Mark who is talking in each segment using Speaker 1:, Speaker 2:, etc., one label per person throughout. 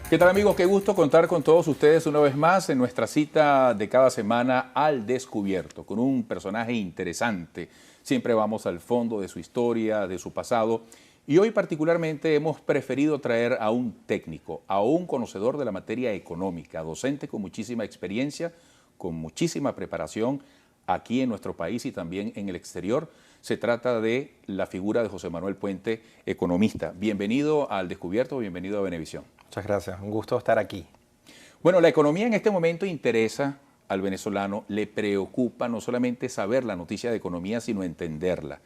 Speaker 1: ¿Qué tal, amigos? Qué gusto contar con todos ustedes una vez más en nuestra cita de cada semana al descubierto, con un personaje interesante. Siempre vamos al fondo de su historia, de su pasado, y hoy particularmente hemos preferido traer a un técnico, a un conocedor de la materia económica, docente con muchísima experiencia, con muchísima preparación aquí en nuestro país y también en el exterior. Se trata de la figura de José Manuel Puente, economista. Bienvenido al Descubierto, bienvenido a Venevisión.
Speaker 2: Muchas gracias, un gusto estar aquí.
Speaker 1: Bueno, la economía en este momento interesa al venezolano, le preocupa no solamente saber la noticia de economía, sino entenderla.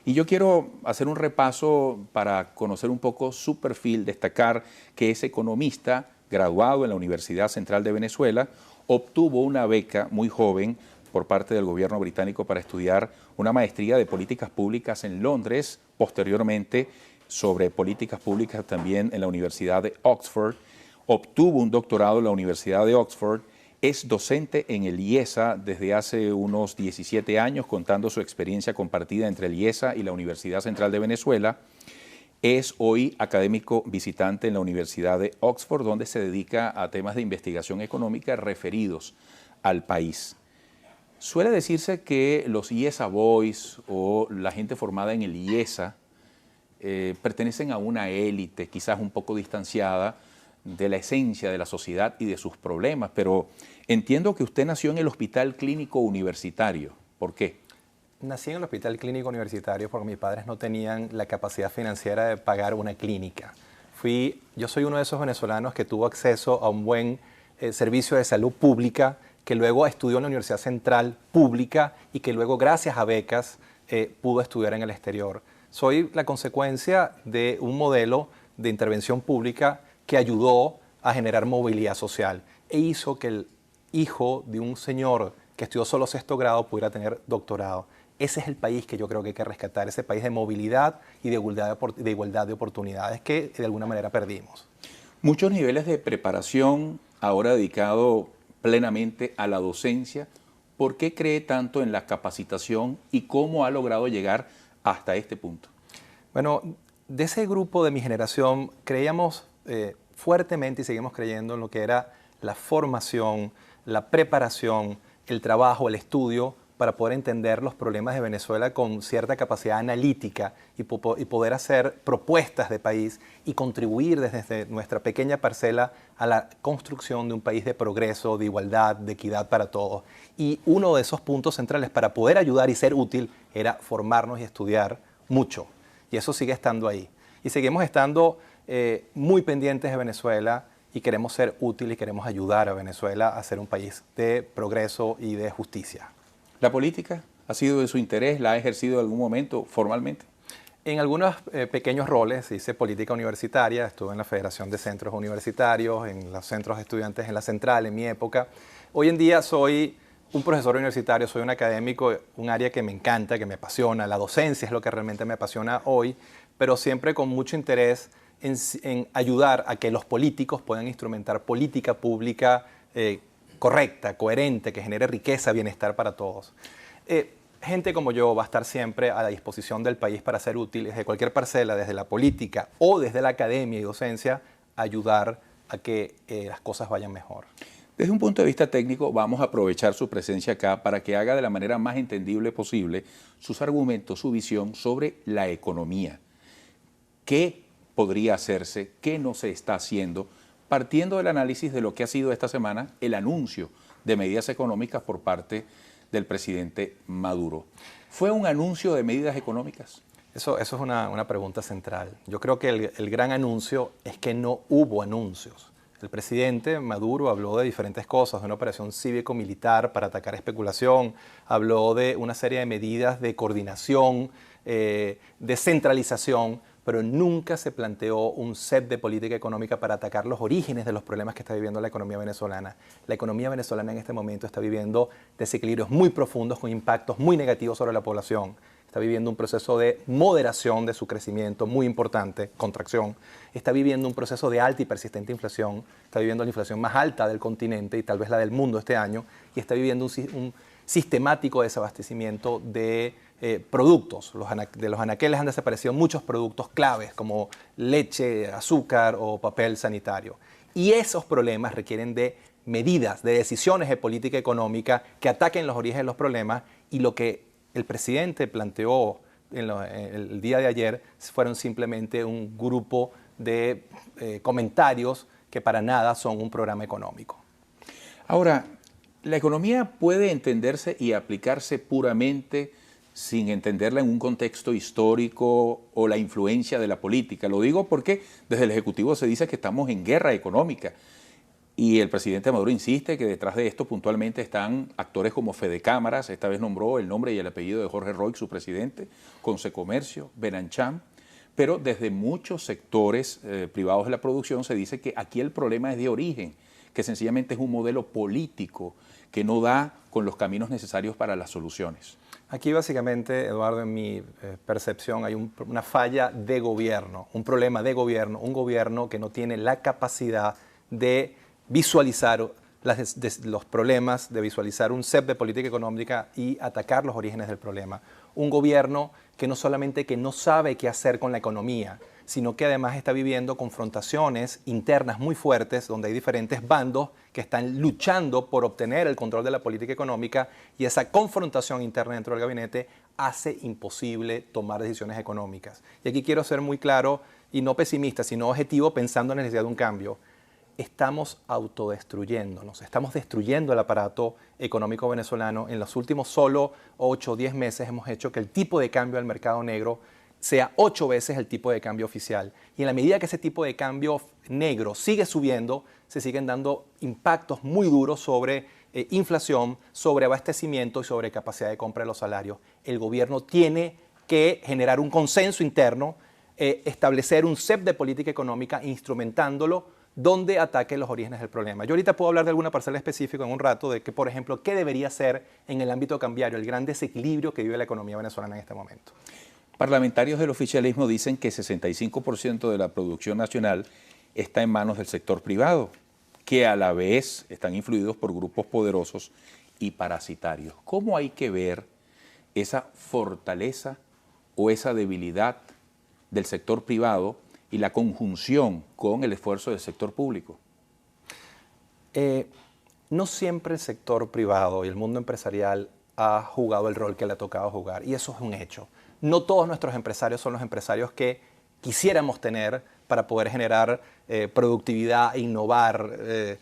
Speaker 1: Y yo quiero hacer un repaso para conocer un poco su perfil, destacar que es economista, graduado en la Universidad Central de Venezuela, obtuvo una beca muy joven por parte del gobierno británico para estudiar una maestría de políticas públicas en Londres, posteriormente sobre políticas públicas también en la Universidad de Oxford, obtuvo un doctorado en la Universidad de Oxford, es docente en el IESA desde hace unos 17 años, contando su experiencia compartida entre el IESA y la Universidad Central de Venezuela. Es hoy académico visitante en la Universidad de Oxford, donde se dedica a temas de investigación económica referidos al país. Suele decirse que los IESA Boys o la gente formada en el IESA pertenecen a una élite quizás un poco distanciada de la esencia de la sociedad y de sus problemas, pero entiendo que usted nació en el Hospital Clínico Universitario. ¿Por qué?
Speaker 2: Nací en el Hospital Clínico Universitario porque mis padres no tenían la capacidad financiera de pagar una clínica. Yo soy uno de esos venezolanos que tuvo acceso a un buen servicio de salud pública, que luego estudió en la Universidad Central Pública y que luego, gracias a becas, pudo estudiar en el exterior. Soy la consecuencia de un modelo de intervención pública que ayudó a generar movilidad social e hizo que el hijo de un señor que estudió solo sexto grado pudiera tener doctorado. Ese es el país que yo creo que hay que rescatar, ese país de movilidad y de igualdad de oportunidades que de alguna manera perdimos.
Speaker 1: Muchos niveles de preparación, ahora dedicado plenamente a la docencia. ¿Por qué cree tanto en la capacitación y cómo ha logrado llegar hasta este punto?
Speaker 2: Bueno, de ese grupo de mi generación creíamos fuertemente y seguimos creyendo en lo que era la formación, la preparación, el trabajo, el estudio para poder entender los problemas de Venezuela con cierta capacidad analítica y poder hacer propuestas de país y contribuir desde nuestra pequeña parcela a la construcción de un país de progreso, de igualdad, de equidad para todos. Y uno de esos puntos centrales para poder ayudar y ser útil era formarnos y estudiar mucho. Y eso sigue estando ahí. Y seguimos estando muy pendientes de Venezuela y queremos ser útiles y queremos ayudar a Venezuela a ser un país de progreso y de justicia.
Speaker 1: ¿La política ha sido de su interés? ¿La ha ejercido en algún momento formalmente?
Speaker 2: En algunos pequeños roles hice política universitaria, estuve en la Federación de Centros Universitarios, en los centros de estudiantes en la Central en mi época. Hoy en día soy un profesor universitario, soy un académico, un área que me encanta, que me apasiona. La docencia es lo que realmente me apasiona hoy, pero siempre con mucho interés en ayudar a que los políticos puedan instrumentar política pública correcta, coherente, que genere riqueza, bienestar para todos. Gente como yo va a estar siempre a la disposición del país para ser útil desde cualquier parcela, desde la política o desde la academia y docencia, ayudar a que las cosas vayan mejor.
Speaker 1: Desde un punto de vista técnico, vamos a aprovechar su presencia acá para que haga de la manera más entendible posible sus argumentos, su visión sobre la economía. ¿Qué podría hacerse? ¿Qué no se está haciendo? Partiendo del análisis de lo que ha sido esta semana el anuncio de medidas económicas por parte del presidente Maduro. ¿Fue un anuncio de medidas económicas?
Speaker 2: Eso es una pregunta central. Yo creo que el gran anuncio es que no hubo anuncios. El presidente Maduro habló de diferentes cosas, de una operación cívico-militar para atacar especulación, habló de una serie de medidas de coordinación, de centralización, pero nunca se planteó un set de política económica para atacar los orígenes de los problemas que está viviendo la economía venezolana. La economía venezolana en este momento está viviendo desequilibrios muy profundos con impactos muy negativos sobre la población. Está viviendo un proceso de moderación de su crecimiento muy importante, contracción. Está viviendo un proceso de alta y persistente inflación. Está viviendo la inflación más alta del continente y tal vez la del mundo este año. Y está viviendo un sistemático desabastecimiento de productos. De los anaqueles han desaparecido muchos productos claves como leche, azúcar o papel sanitario. Y esos problemas requieren de medidas, de decisiones de política económica que ataquen los orígenes de los problemas, y lo que el presidente planteó el día de ayer fueron simplemente un grupo de comentarios que para nada son un programa económico.
Speaker 1: Ahora, la economía puede entenderse y aplicarse puramente sin entenderla en un contexto histórico o la influencia de la política. Lo digo porque desde el Ejecutivo se dice que estamos en guerra económica y el presidente Maduro insiste que detrás de esto puntualmente están actores como Fede Cámaras, esta vez nombró el nombre y el apellido de Jorge Roig, su presidente, Consecomercio, Benancham, pero desde muchos sectores privados de la producción se dice que aquí el problema es de origen, que sencillamente es un modelo político que no da con los caminos necesarios para las soluciones.
Speaker 2: Aquí básicamente, Eduardo, en mi percepción hay una falla de gobierno, un problema de gobierno, un gobierno que no tiene la capacidad de visualizar los problemas, de visualizar un set de política económica y atacar los orígenes del problema. Un gobierno que no solamente que no sabe qué hacer con la economía, sino que además está viviendo confrontaciones internas muy fuertes, donde hay diferentes bandos que están luchando por obtener el control de la política económica, y esa confrontación interna dentro del gabinete hace imposible tomar decisiones económicas. Y aquí quiero ser muy claro, y no pesimista, sino objetivo, pensando en la necesidad de un cambio. Estamos autodestruyéndonos, estamos destruyendo el aparato económico venezolano. En los últimos solo 8 o 10 meses hemos hecho que el tipo de cambio del mercado negro sea 8 veces el tipo de cambio oficial. Y en la medida que ese tipo de cambio negro sigue subiendo, se siguen dando impactos muy duros sobre inflación, sobre abastecimiento y sobre capacidad de compra de los salarios. El gobierno tiene que generar un consenso interno, establecer un set de política económica, instrumentándolo donde ataque los orígenes del problema. Yo ahorita puedo hablar de alguna parcela específica en un rato de que, por ejemplo, qué debería ser en el ámbito cambiario, el gran desequilibrio que vive la economía venezolana en este momento.
Speaker 1: Parlamentarios del oficialismo dicen que 65% de la producción nacional está en manos del sector privado, que a la vez están influidos por grupos poderosos y parasitarios. ¿Cómo hay que ver esa fortaleza o esa debilidad del sector privado y la conjunción con el esfuerzo del sector público?
Speaker 2: No siempre el sector privado y el mundo empresarial ha jugado el rol que le ha tocado jugar, y eso es un hecho. No todos nuestros empresarios son los empresarios que quisiéramos tener para poder generar productividad, innovar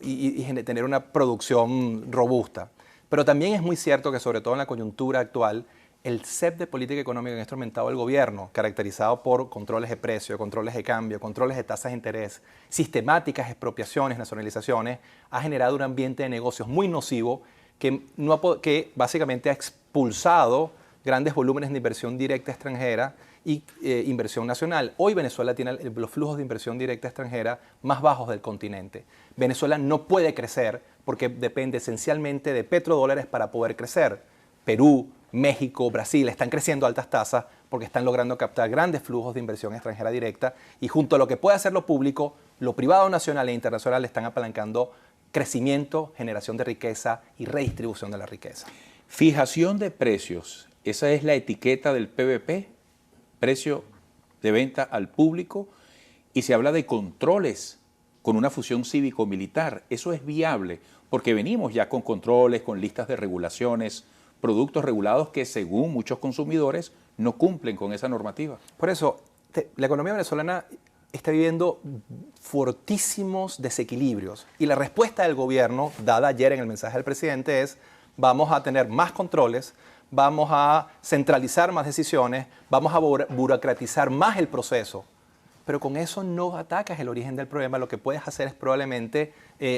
Speaker 2: y tener una producción robusta. Pero también es muy cierto que, sobre todo en la coyuntura actual, el set de política económica que ha instrumentado el gobierno, caracterizado por controles de precio, controles de cambio, controles de tasas de interés, sistemáticas expropiaciones, nacionalizaciones, ha generado un ambiente de negocios muy nocivo que básicamente ha expulsado grandes volúmenes de inversión directa extranjera y inversión nacional. Hoy Venezuela tiene los flujos de inversión directa extranjera más bajos del continente. Venezuela no puede crecer porque depende esencialmente de petrodólares para poder crecer. Perú, México, Brasil están creciendo a altas tasas porque están logrando captar grandes flujos de inversión extranjera directa, y junto a lo que puede hacer lo público, lo privado nacional e internacional están apalancando crecimiento, generación de riqueza y redistribución de la riqueza.
Speaker 1: Fijación de precios, esa es la etiqueta del PVP, precio de venta al público, y se habla de controles con una fusión cívico-militar. Eso es viable porque venimos ya con controles, con listas de regulaciones, productos regulados que según muchos consumidores no cumplen con esa normativa.
Speaker 2: Por eso, la economía venezolana está viviendo fortísimos desequilibrios, y la respuesta del gobierno, dada ayer en el mensaje del presidente, es: vamos a tener más controles, vamos a centralizar más decisiones, vamos a burocratizar más el proceso. Pero con eso no atacas el origen del problema, lo que puedes hacer es probablemente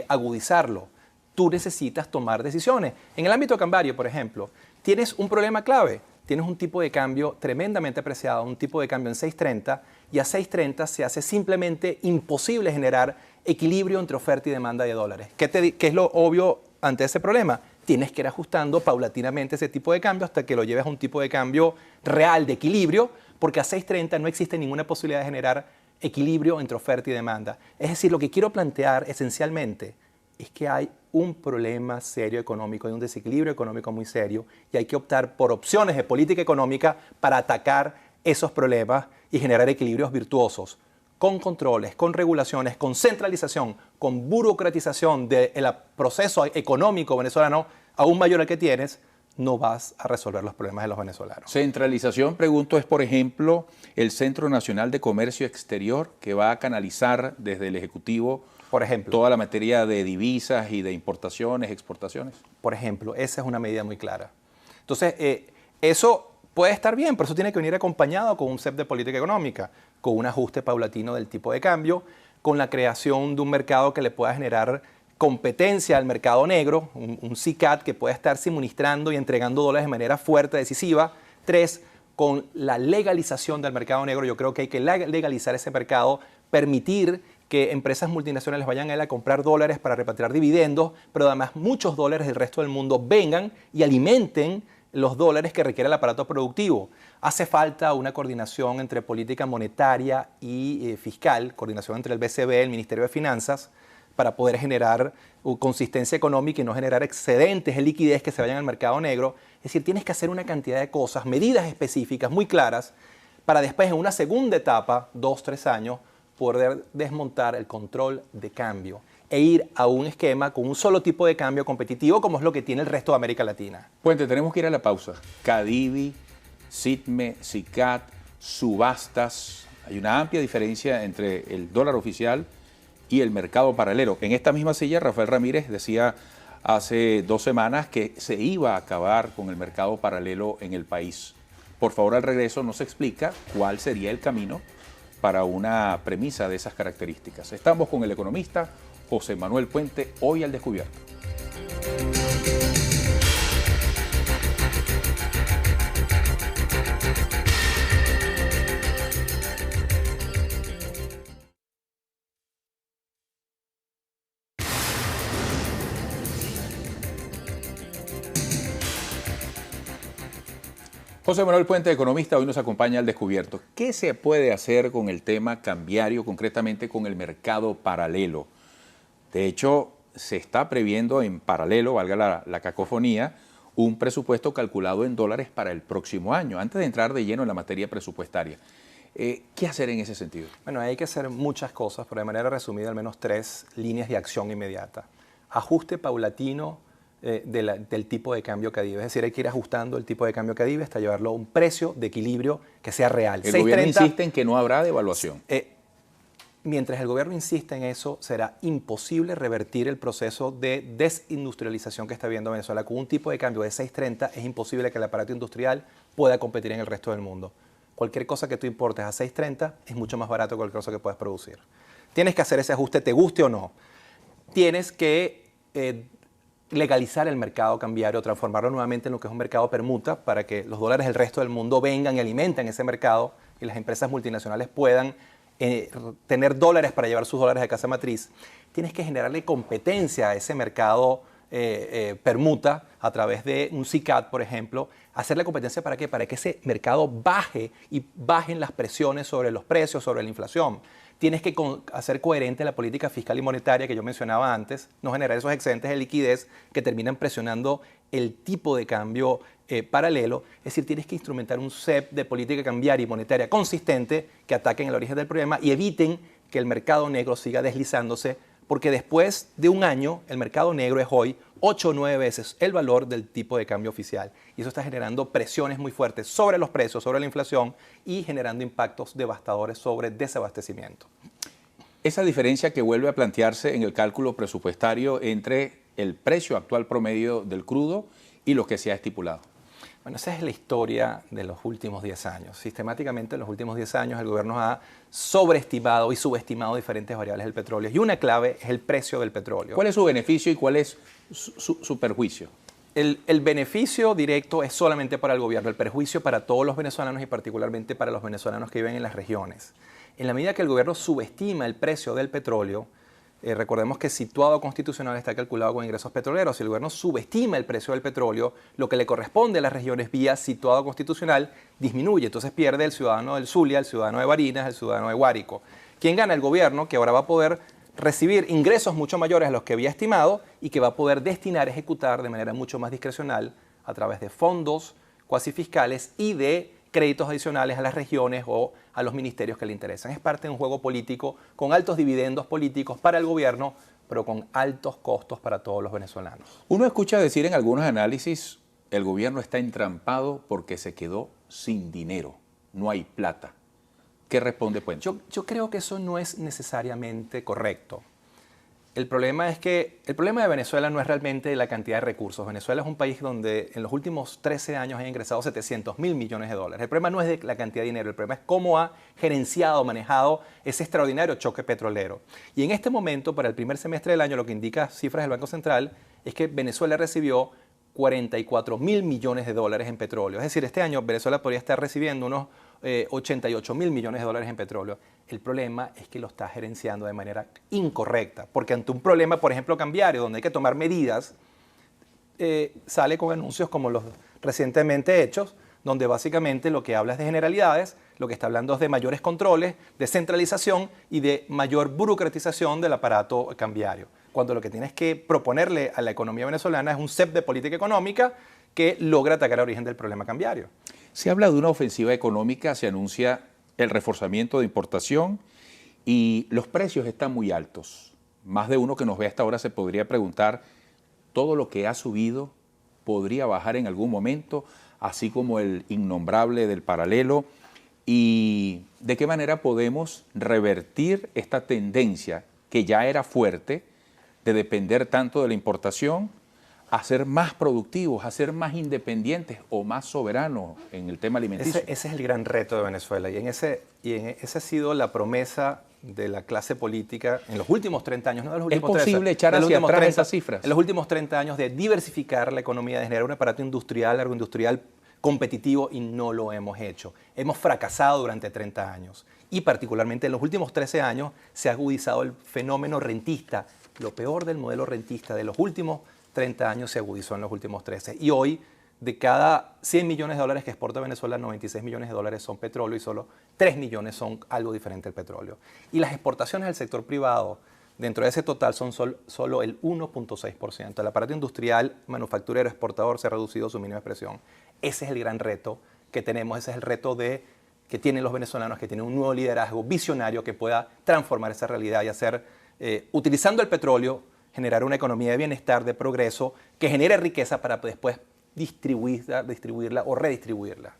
Speaker 2: agudizarlo. Tú necesitas tomar decisiones. En el ámbito cambiario, por ejemplo, tienes un problema clave. Tienes un tipo de cambio tremendamente apreciado, un tipo de cambio en 6.30, y a 6.30 se hace simplemente imposible generar equilibrio entre oferta y demanda de dólares. ¿Qué es lo obvio ante ese problema? Tienes que ir ajustando paulatinamente ese tipo de cambio hasta que lo lleves a un tipo de cambio real de equilibrio, porque a 6.30 no existe ninguna posibilidad de generar equilibrio entre oferta y demanda. Es decir, lo que quiero plantear esencialmente es que hay un problema serio económico, hay un desequilibrio económico muy serio, y hay que optar por opciones de política económica para atacar esos problemas y generar equilibrios virtuosos. con controles, con regulaciones, con centralización, con burocratización del proceso económico venezolano aún mayor al que tienes, no vas a resolver los problemas de los venezolanos.
Speaker 1: Centralización, pregunto, es por ejemplo el Centro Nacional de Comercio Exterior que va a canalizar desde el Ejecutivo,
Speaker 2: por ejemplo,
Speaker 1: toda la materia de divisas y de importaciones, exportaciones.
Speaker 2: Por ejemplo, esa es una medida muy clara. Entonces, eso puede estar bien, pero eso tiene que venir acompañado con un CEP de política económica, con un ajuste paulatino del tipo de cambio, con la creación de un mercado que le pueda generar competencia al mercado negro, un CICAT que pueda estar suministrando y entregando dólares de manera fuerte, decisiva. 3, con la legalización del mercado negro. Yo creo que hay que legalizar ese mercado, permitir que empresas multinacionales vayan a él a comprar dólares para repatriar dividendos, pero además muchos dólares del resto del mundo vengan y alimenten los dólares que requiere el aparato productivo. Hace falta una coordinación entre política monetaria y fiscal, coordinación entre el BCB, el Ministerio de Finanzas, para poder generar consistencia económica y no generar excedentes de liquidez que se vayan al mercado negro. Es decir, tienes que hacer una cantidad de cosas, medidas específicas muy claras, para después en una segunda etapa, 2, 3 años, poder desmontar el control de cambio e ir a un esquema con un solo tipo de cambio competitivo como es lo que tiene el resto de América Latina.
Speaker 1: Puente, tenemos que ir a la pausa. CADIVI, SITME, SICAT, subastas. Hay una amplia diferencia entre el dólar oficial y el mercado paralelo. En esta misma silla, Rafael Ramírez decía hace 2 semanas que se iba a acabar con el mercado paralelo en el país. Por favor, al regreso nos explica cuál sería el camino para una premisa de esas características. Estamos con el economista José Manuel Puente, hoy al descubierto. José Manuel Puente, economista, hoy nos acompaña al descubierto. ¿Qué se puede hacer con el tema cambiario, concretamente con el mercado paralelo? De hecho, se está previendo en paralelo, valga la cacofonía, un presupuesto calculado en dólares para el próximo año. Antes de entrar de lleno en la materia presupuestaria, ¿qué hacer en ese sentido?
Speaker 2: Bueno, hay que hacer muchas cosas, pero de manera resumida al menos 3 líneas de acción inmediata. Ajuste paulatino del tipo de cambio CADIVE. Es decir, hay que ir ajustando el tipo de cambio CADIVE hasta llevarlo a un precio de equilibrio que sea real.
Speaker 1: El gobierno insiste en que no habrá devaluación.
Speaker 2: Mientras el gobierno insista en eso, será imposible revertir el proceso de desindustrialización que está viendo Venezuela. Con un tipo de cambio de 6.30 es imposible que el aparato industrial pueda competir en el resto del mundo. Cualquier cosa que tú importes a 6.30 es mucho más barato que cualquier cosa que puedas producir. Tienes que hacer ese ajuste, te guste o no. Tienes que legalizar el mercado cambiario, transformarlo nuevamente en lo que es un mercado permuta para que los dólares del resto del mundo vengan y alimenten ese mercado y las empresas multinacionales puedan tener dólares para llevar sus dólares de casa matriz. Tienes que generarle competencia a ese mercado permuta a través de un CICAT, por ejemplo. ¿Hacerle competencia para qué? Para que ese mercado baje y bajen las presiones sobre los precios, sobre la inflación. Tienes que hacer coherente la política fiscal y monetaria que yo mencionaba antes, no generar esos excedentes de liquidez que terminan presionando el tipo de cambio paralelo. Es decir, tienes que instrumentar un CEP de política cambiaria y monetaria consistente que ataquen el origen del problema y eviten que el mercado negro siga deslizándose, porque después de un año el mercado negro es hoy 8 o 9 veces el valor del tipo de cambio oficial. Y eso está generando presiones muy fuertes sobre los precios, sobre la inflación y generando impactos devastadores sobre desabastecimiento.
Speaker 1: Esa diferencia que vuelve a plantearse en el cálculo presupuestario entre el precio actual promedio del crudo y lo que se ha estipulado.
Speaker 2: Bueno, esa es la historia de los últimos 10 años. Sistemáticamente en los últimos 10 años el gobierno ha sobreestimado y subestimado diferentes variables del petróleo. Y una clave es el precio del petróleo.
Speaker 1: ¿Cuál es su beneficio y cuál es su perjuicio?
Speaker 2: El beneficio directo es solamente para el gobierno, el perjuicio para todos los venezolanos y particularmente para los venezolanos que viven en las regiones. En la medida que el gobierno subestima el precio del petróleo, recordemos que situado constitucional está calculado con ingresos petroleros. Si el gobierno subestima el precio del petróleo, lo que le corresponde a las regiones vía situado constitucional disminuye. Entonces pierde el ciudadano del Zulia, el ciudadano de Barinas, el ciudadano de Guárico. ¿Quién gana? El gobierno, que ahora va a poder recibir ingresos mucho mayores a los que había estimado y que va a poder destinar, ejecutar de manera mucho más discrecional a través de fondos cuasi fiscales y de créditos adicionales a las regiones o a los ministerios que le interesan. Es parte de un juego político con altos dividendos políticos para el gobierno, pero con altos costos para todos los venezolanos.
Speaker 1: Uno escucha decir en algunos análisis, el gobierno está entrampado porque se quedó sin dinero, no hay plata. ¿Qué responde Puente?
Speaker 2: Yo creo que eso no es necesariamente correcto. El problema de Venezuela no es realmente la cantidad de recursos. Venezuela es un país donde en los últimos 13 años ha ingresado 700.000 millones de dólares. El problema no es de la cantidad de dinero, el problema es cómo ha gerenciado, manejado ese extraordinario choque petrolero. Y en este momento, para el primer semestre del año, lo que indica cifras del Banco Central es que Venezuela recibió 44.000 millones de dólares en petróleo. Es decir, este año Venezuela podría estar recibiendo unos 88.000 millones de dólares en petróleo. El problema es que lo está gerenciando de manera incorrecta, porque ante un problema, por ejemplo, cambiario, donde hay que tomar medidas, sale con anuncios como los recientemente hechos, donde básicamente lo que habla es de generalidades, lo que está hablando es de mayores controles, de centralización y de mayor burocratización del aparato cambiario. Cuando lo que tienes que proponerle a la economía venezolana es un CEP de política económica que logra atacar el origen del problema cambiario.
Speaker 1: Se habla de una ofensiva económica, se anuncia el reforzamiento de importación y los precios están muy altos. Más de uno que nos ve hasta ahora se podría preguntar, ¿todo lo que ha subido podría bajar en algún momento, así como el innombrable del paralelo? ¿Y de qué manera podemos revertir esta tendencia que ya era fuerte de depender tanto de la importación a ser más productivos, a ser más independientes o más soberanos en el tema alimenticio?
Speaker 2: Ese es el gran reto de Venezuela y esa ha sido la promesa de la clase política en los últimos 30 años. No de los últimos
Speaker 1: ¿Es posible
Speaker 2: 13,
Speaker 1: echar hacia atrás esas cifras?
Speaker 2: En los últimos 30 años de diversificar la economía, de generar un aparato industrial, agroindustrial competitivo, y no lo hemos hecho. Hemos fracasado durante 30 años y particularmente en los últimos 13 años se ha agudizado el fenómeno rentista. Lo peor del modelo rentista de los últimos 30 años se agudizó en los últimos 13. Y hoy, de cada 100 millones de dólares que exporta Venezuela, 96 millones de dólares son petróleo y solo 3 millones son algo diferente al petróleo. Y las exportaciones del sector privado, dentro de ese total, son solo el 1.6%. El aparato industrial, manufacturero, exportador se ha reducido su mínima expresión. Ese es el gran reto que tenemos, ese es el reto que tienen los venezolanos, que tienen un nuevo liderazgo visionario que pueda transformar esa realidad y hacer, utilizando el petróleo, generar una economía de bienestar, de progreso, que genere riqueza para después distribuirla o redistribuirla.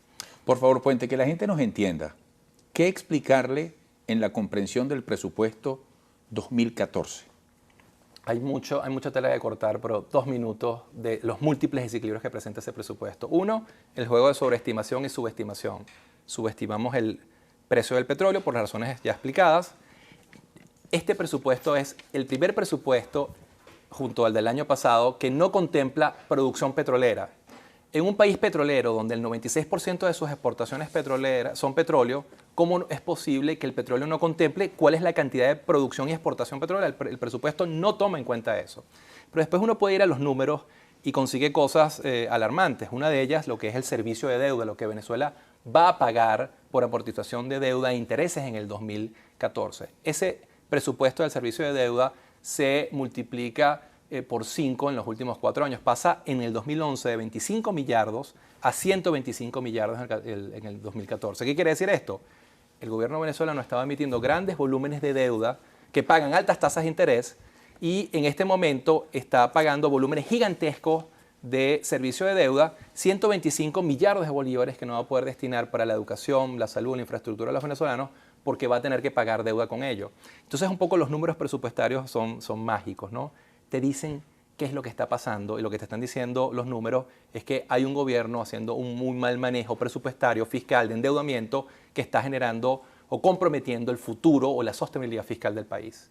Speaker 1: Por favor, Puente, que la gente nos entienda. ¿Qué explicarle en la comprensión del presupuesto 2014?
Speaker 2: Hay mucha tela de cortar, pero 2 minutos de los múltiples desequilibrios que presenta ese presupuesto. Uno, el juego de sobreestimación y subestimación. Subestimamos el precio del petróleo por las razones ya explicadas. Este presupuesto es el primer presupuesto, junto al del año pasado, que no contempla producción petrolera. En un país petrolero donde el 96% de sus exportaciones petroleras son petróleo, ¿cómo es posible que el petróleo no contemple cuál es la cantidad de producción y exportación petrolera? El presupuesto no toma en cuenta eso. Pero después uno puede ir a los números y consigue cosas alarmantes. Una de ellas, lo que es el servicio de deuda, lo que Venezuela va a pagar por amortización de deuda e intereses en el 2014. Ese presupuesto del servicio de deuda se multiplica por 5 en los últimos 4 años. Pasa en el 2011 de 25 millardos a 125 millardos en el 2014. ¿Qué quiere decir esto? El gobierno venezolano estaba emitiendo grandes volúmenes de deuda que pagan altas tasas de interés y en este momento está pagando volúmenes gigantescos de servicio de deuda, 125 millardos de bolívares que no va a poder destinar para la educación, la salud, la infraestructura de los venezolanos, porque va a tener que pagar deuda con ello. Entonces, un poco los números presupuestarios son mágicos, ¿no? Te dicen qué es lo que está pasando y lo que te están diciendo los números es que hay un gobierno haciendo un muy mal manejo presupuestario, fiscal, de endeudamiento que está generando o comprometiendo el futuro o la sostenibilidad fiscal del país.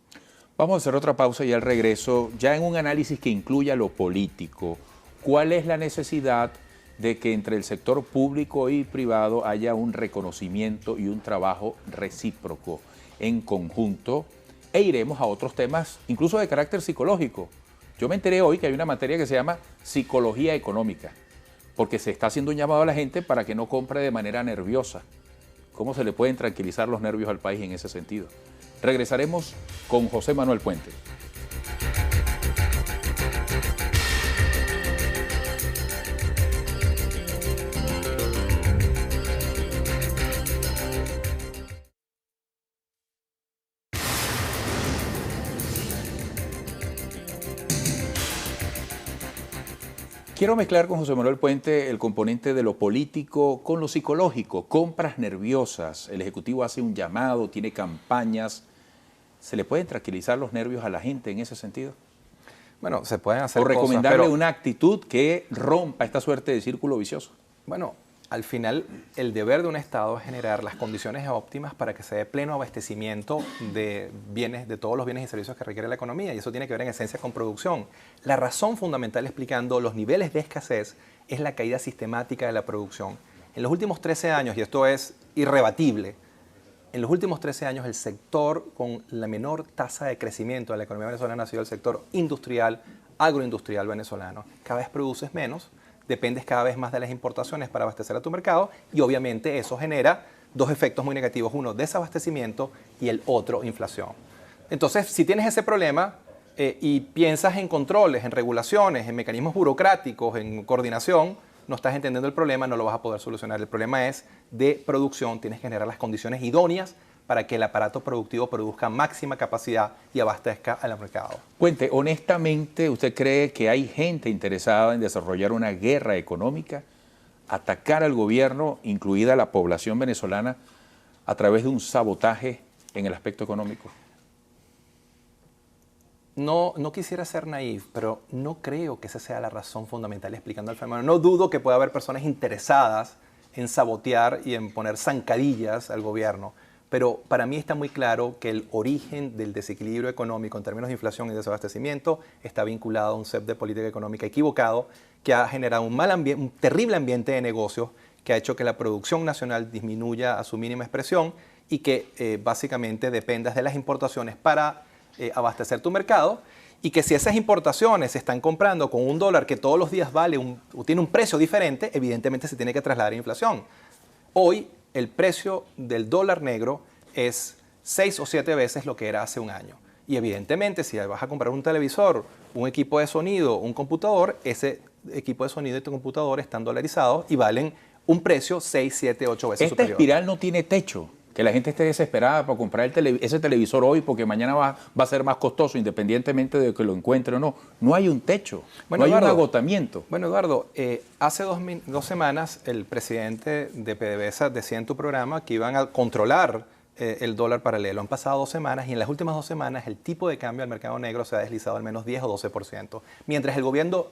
Speaker 1: Vamos a hacer otra pausa y al regreso, ya en un análisis que incluya lo político, ¿cuál es la necesidad de que entre el sector público y privado haya un reconocimiento y un trabajo recíproco en conjunto? E iremos a otros temas, incluso de carácter psicológico. Yo me enteré hoy que hay una materia que se llama psicología económica, porque se está haciendo un llamado a la gente para que no compre de manera nerviosa. ¿Cómo se le pueden tranquilizar los nervios al país en ese sentido? Regresaremos con José Manuel Puente. Quiero mezclar con José Manuel Puente el componente de lo político con lo psicológico. Compras nerviosas, el Ejecutivo hace un llamado, tiene campañas. ¿Se le pueden tranquilizar los nervios a la gente en ese sentido?
Speaker 2: Bueno, se pueden hacer
Speaker 1: o recomendarle
Speaker 2: cosas, pero
Speaker 1: una actitud que rompa esta suerte de círculo vicioso.
Speaker 2: Bueno, al final el deber de un Estado es generar las condiciones óptimas para que se dé pleno abastecimiento de bienes, de todos los bienes y servicios que requiere la economía, y eso tiene que ver en esencia con producción. La razón fundamental explicando los niveles de escasez es la caída sistemática de la producción. En los últimos 13 años, y esto es irrebatible, en los últimos 13 años el sector con la menor tasa de crecimiento de la economía venezolana ha sido el sector industrial, agroindustrial venezolano. Cada vez produces menos, dependes cada vez más de las importaciones para abastecer a tu mercado y obviamente eso genera dos efectos muy negativos. Uno, desabastecimiento, y el otro, inflación. Entonces, si tienes ese problema y piensas en controles, en regulaciones, en mecanismos burocráticos, en coordinación, no estás entendiendo el problema, no lo vas a poder solucionar. El problema es de producción, tienes que generar las condiciones idóneas para que el aparato productivo produzca máxima capacidad y abastezca al mercado.
Speaker 1: Puente, honestamente, ¿usted cree que hay gente interesada en desarrollar una guerra económica, atacar al gobierno, incluida la población venezolana, a través de un sabotaje en el aspecto económico?
Speaker 2: No quisiera ser naif, pero no creo que esa sea la razón fundamental explicando el fenómeno. No dudo que pueda haber personas interesadas en sabotear y en poner zancadillas al gobierno, pero para mí está muy claro que el origen del desequilibrio económico en términos de inflación y desabastecimiento está vinculado a un concepto de política económica equivocado que ha generado un terrible ambiente de negocios que ha hecho que la producción nacional disminuya a su mínima expresión y que básicamente dependas de las importaciones para abastecer tu mercado, y que si esas importaciones se están comprando con un dólar que todos los días vale tiene un precio diferente, evidentemente se tiene que trasladar a inflación. Hoy el precio del dólar negro es 6 o 7 veces lo que era hace un año. Y evidentemente si vas a comprar un televisor, un equipo de sonido, un computador, ese equipo de sonido y tu computador están dolarizados y valen un precio 6, 7, 8 veces superior.
Speaker 1: Esta espiral no tiene techo. Que la gente esté desesperada para comprar ese televisor hoy porque mañana va a ser más costoso, independientemente de que lo encuentre o no. No hay un techo, bueno, no hay un agotamiento.
Speaker 2: Bueno, Eduardo, hace 2 semanas el presidente de PDVSA decía en tu programa que iban a controlar el dólar paralelo. Han pasado 2 semanas y en las últimas 2 semanas el tipo de cambio al mercado negro se ha deslizado al menos 10 o 12%. Mientras el gobierno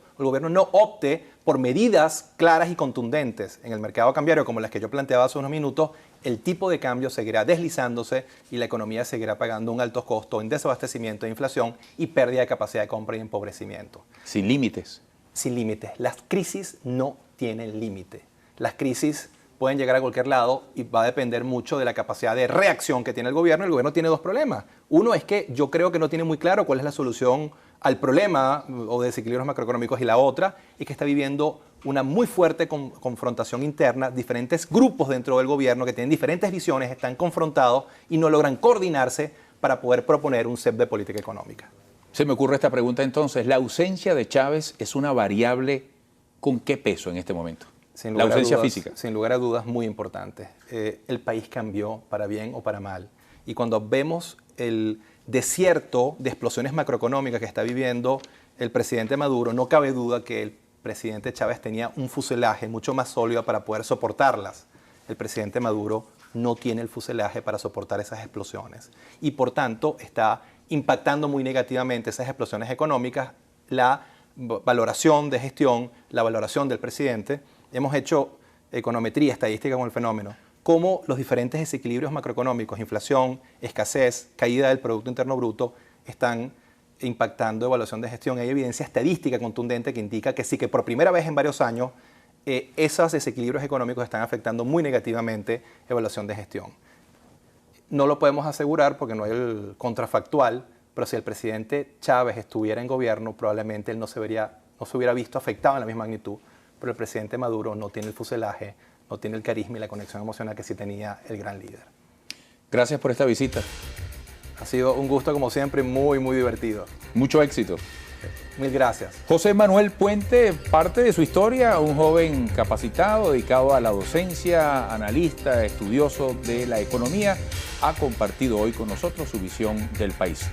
Speaker 2: no opte por medidas claras y contundentes en el mercado cambiario, como las que yo planteaba hace unos minutos, el tipo de cambio seguirá deslizándose y la economía seguirá pagando un alto costo en desabastecimiento e inflación y pérdida de capacidad de compra y empobrecimiento.
Speaker 1: Sin límites.
Speaker 2: Sin límites. Las crisis no tienen límite. Las crisis pueden llegar a cualquier lado y va a depender mucho de la capacidad de reacción que tiene el gobierno. El gobierno tiene 2 problemas. Uno es que yo creo que no tiene muy claro cuál es la solución al problema o de desequilibrios macroeconómicos, y la otra es que está viviendo una muy fuerte confrontación interna. Diferentes grupos dentro del gobierno que tienen diferentes visiones están confrontados y no logran coordinarse para poder proponer un set de política económica.
Speaker 1: Se me ocurre esta pregunta entonces. ¿La ausencia de Chávez es una variable con qué peso en este momento? La ausencia física.
Speaker 2: Sin lugar a dudas, muy importante. El país cambió para bien o para mal. Y cuando vemos el desierto de explosiones macroeconómicas que está viviendo el presidente Maduro, no cabe duda que el presidente Chávez tenía un fuselaje mucho más sólido para poder soportarlas. El presidente Maduro no tiene el fuselaje para soportar esas explosiones. Y por tanto está impactando muy negativamente esas explosiones económicas, la valoración de gestión, la valoración del presidente. Hemos hecho econometría estadística con el fenómeno, cómo los diferentes desequilibrios macroeconómicos, inflación, escasez, caída del Producto Interno Bruto, están impactando evaluación de gestión. Hay evidencia estadística contundente que indica que sí, que por primera vez en varios años, esos desequilibrios económicos están afectando muy negativamente evaluación de gestión. No lo podemos asegurar porque no hay el contrafactual, pero si el presidente Chávez estuviera en gobierno, probablemente él no se hubiera visto afectado en la misma magnitud. Pero el presidente Maduro no tiene el fuselaje, no tiene el carisma y la conexión emocional que sí tenía el gran líder.
Speaker 1: Gracias por esta visita.
Speaker 2: Ha sido un gusto, como siempre, muy, muy divertido.
Speaker 1: Mucho éxito.
Speaker 2: Mil gracias.
Speaker 1: José Manuel Puente, parte de su historia, un joven capacitado, dedicado a la docencia, analista, estudioso de la economía, ha compartido hoy con nosotros su visión del país.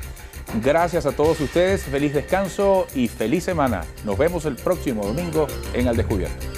Speaker 1: Gracias a todos ustedes, feliz descanso y feliz semana. Nos vemos el próximo domingo en Al Descubierto.